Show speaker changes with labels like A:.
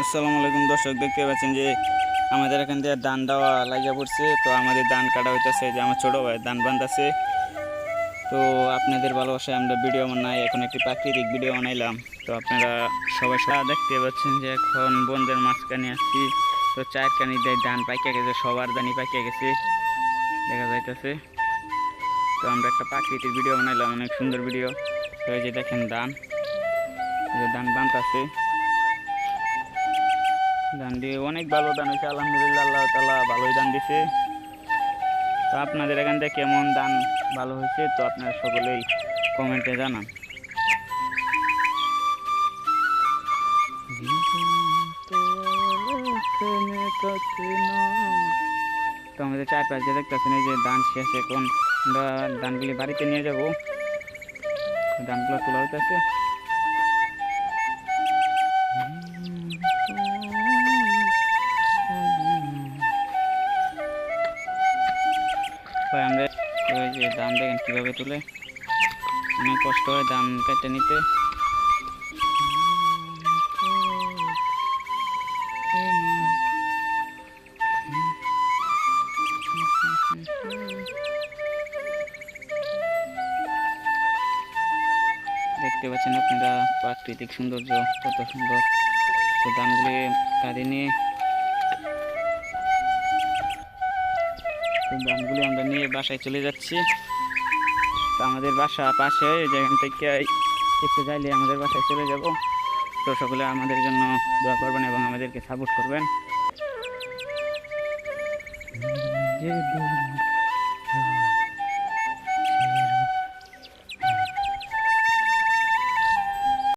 A: আসসালামু আলাইকুম দর্শক, দেখতে পাচ্ছেন যে আমাদের এখান থেকে ধান দেওয়া লাগিয়ে পড়ছে। তো আমাদের ধান কাটা হইতেছে, যে আমার ছোটো ভাই ধান বান্ধাছে। তো আপনাদের ভালোবাসায় আমরা ভিডিও বানাই, এখন একটি প্রাকৃতিক ভিডিও বানাইলাম। তো আপনারা সবাই দেখতে পাচ্ছেন যে এখন বন্ধের মাঝখানে আসছি। তো চারখানি ধান পাইকে গেছে, সবার ধানই পাইকে গেছে দেখা যাইতেছে। তো আমরা একটা প্রাকৃতিক ভিডিও বানাইলাম, অনেক সুন্দর ভিডিও। তো এই যে দেখেন ধান বানতাছে। ধান দিয়ে অনেক ভালো ধান হয়েছে, আলহামদুলিল্লাহ, আল্লাহ তাআলা ভালোই ধান দিছে। তো আপনাদের এখান থেকে কেমন ধান ভালো হয়েছে, তো আপনারা সকলেই কমেন্টে জানান। তো আমাদের চারপাশে দেখতেছেন এই যে ধান শেষ, এখন আমরা ধানগুলি বাড়িতে নিয়ে যাব। ধানগুলো তোলা হইতেছে। আমরা ওই যে ধান দেখেন কীভাবে তুলে, অনেক কষ্ট হয় ধান কেটে নিতে। দেখতে পাচ্ছেন আপনারা প্রাকৃতিক সৌন্দর্য কত সুন্দর। তো ধানগুলি কাঁধে নিয়ে ধানগুলি আমরা নিয়ে বাসায় চলে যাচ্ছি। তো আমাদের বাসা পাশে, যেখান থেকে একটু যাইলে আমাদের বাসায় চলে যাব। তো সকলে আমাদের জন্য দোয়া করবেন এবং আমাদেরকে সাপোর্ট করবেন।